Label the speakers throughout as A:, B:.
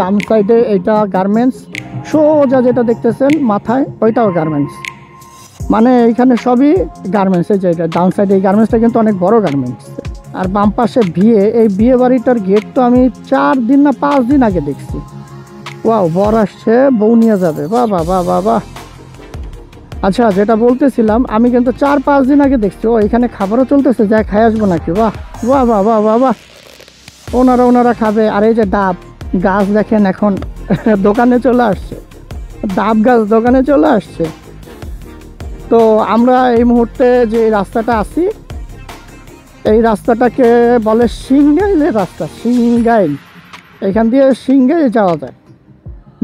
A: ডান সাইডে এটা গার্মেন্টস, সোজা যেটা দেখতেছেন মাথায় ওইটাও গার্মেন্টস। মানে এইখানে সবই গার্মেন্টস। এই যে এটা ডান সাইডে এই গার্মেন্টসটা কিন্তু অনেক বড় গার্মেন্টস। আর বাম পাশে বিয়ে, এই বিয়ে বাড়িটার গেট তো আমি 4 দিন না 5 দিন আগে দেখছি। ওয়াও, বর আসছে, বউ নিয়ে যাবে, বাহ বাহ বাহ বাহ বাহ। আচ্ছা, যেটা বলতেছিলাম, আমি কিন্তু 4-5 দিন আগে দেখছি। ও এখানে খাবারও চলতেছে, যা খাই আসবো নাকি? বাহ বাহ বাহ বাহ বাহ বাহ। ওনারা খাবে। আর এই যে ডাব গাছ দেখেন এখন দোকানে চলে আসছে, ডাব গাছ দোকানে চলে আসছে। তো আমরা এই মুহূর্তে যে রাস্তাটা আছি, এই রাস্তাটাকে বলে সিংগাইলের রাস্তা। সিংগাইল, এখান দিয়ে সিংগাইল যাওয়া যায়,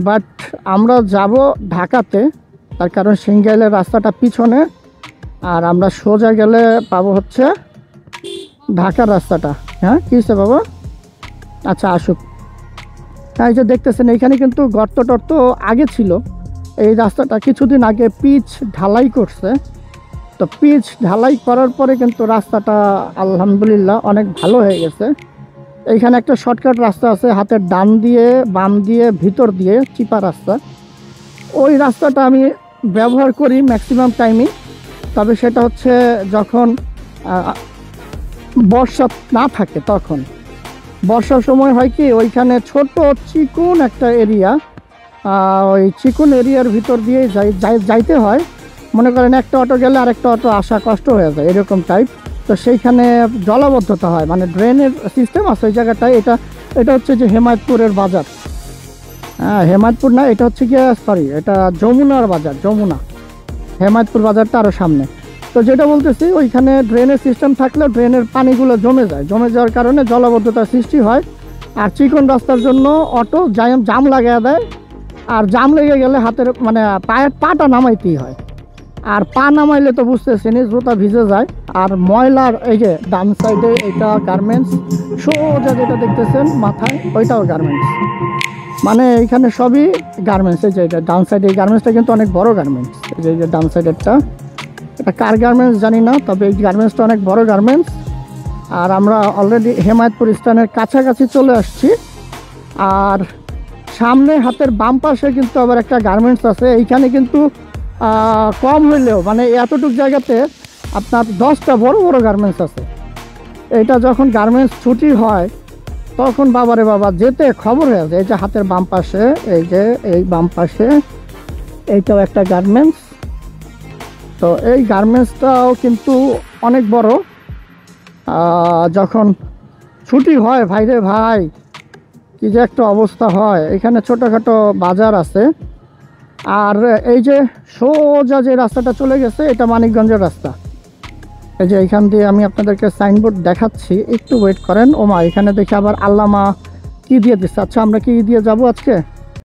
A: বাট আমরা যাব ঢাকাতে। তার কারণ সিংগাইলের রাস্তাটা পিছনে, আর আমরা সোজা গেলে পাবো হচ্ছে ঢাকার রাস্তাটা। হ্যাঁ, কী হচ্ছে বাবা? আচ্ছা আসুক। হ্যাঁ, এই যে দেখতেছেন এইখানে কিন্তু গর্ত টর্ত আগে ছিল। এই রাস্তাটা কিছুদিন আগে পিচ ঢালাই করছে। তো পিচ ঢালাই করার পরে কিন্তু রাস্তাটা আলহামদুলিল্লাহ অনেক ভালো হয়ে গেছে। এইখানে একটা শর্টকাট রাস্তা আছে, হাতের ডান দিয়ে বাম দিয়ে ভিতর দিয়ে চিপা রাস্তা। ওই রাস্তাটা আমি ব্যবহার করি ম্যাক্সিমাম টাইমই। তবে সেটা হচ্ছে যখন বর্ষা না থাকে তখন। বর্ষার সময় হয় কি, ওইখানে ছোট চিকুন একটা এরিয়া, ওই চিকুন এরিয়ার ভিতর দিয়ে যাইতে হয়। মনে করেন একটা অটো গেলে আরেকটা অটো আসা কষ্ট হয়ে যায়, এরকম টাইপ। তো সেইখানে জলাবদ্ধতা হয়, মানে ড্রেনের সিস্টেম আছে ওই জায়গাটায়। এটা হচ্ছে যে হেমায়তপুরের বাজার। হ্যাঁ, হেমায়তপুর না, এটা হচ্ছে গিয়ে সরি, এটা যমুনার বাজার, যমুনা। হেমায়তপুর বাজারটা আরও সামনে। তো যেটা বলতেছি, ওইখানে ড্রেনের সিস্টেম থাকলেও ড্রেনের পানিগুলো জমে যায়, জমে যাওয়ার কারণে জলাবদ্ধতার সৃষ্টি হয়। আর চিকন রাস্তার জন্য অটো জাম লাগায় দেয়, আর জাম লেগে গেলে হাতের মানে পাটা নামাইতেই হয়। আর পা নামাইলে তো বুঝতেছেনি, জুতা ভিজে যায়। আর ময়লার, এই যে ডান সাইডে এটা গার্মেন্টস, সোজা যেটা দেখতেছেন মাথায় ওইটাও গার্মেন্টস। মানে এইখানে সবই গার্মেন্টস। এই যে এটা ডান সাইডে এই গার্মেন্টসটা কিন্তু অনেক বড় গার্মেন্টস। এই যে ডান সাইডেরটা, এটা কার গার্মেন্টস জানি না, তবে এই গার্মেন্টসটা অনেক বড় গার্মেন্টস। আর আমরা অলরেডি হেমায়তপুর স্ট্যান্ডের কাছাকাছি চলে আসছি। আর সামনে হাতের বাম পাশে কিন্তু আবার একটা গার্মেন্টস আছে। এইখানে কিন্তু কম হইলেও মানে এতটুকু জায়গাতে আপনার 10টা বড় বড় গার্মেন্টস আছে। এটা যখন গার্মেন্টস ছুটি হয় তখন বাবারে বাবা যেতে খবর হয়ে যায়। এই যে হাতের বাম পাশে, এই যে এই বাম পাশে এইটাও একটা গার্মেন্টস। তো এই গার্মেন্টসটাও কিন্তু অনেক বড়। যখন ছুটি হয় ভাইরে ভাই, কি যে একটা অবস্থা হয়। এখানে ছোটোখাটো বাজার আছে। আর এই যে সোজা যে রাস্তাটা চলে গেছে, এটা মানিকগঞ্জের রাস্তা। এই যে এইখান দিয়ে আমি আপনাদেরকে সাইনবোর্ড দেখাচ্ছি, একটু ওয়েট করেন। ওমা, এখানে দেখি আবার আল্লামা কি দিয়ে দিচ্ছে। আচ্ছা, আমরা কি দিয়ে যাব আজকে?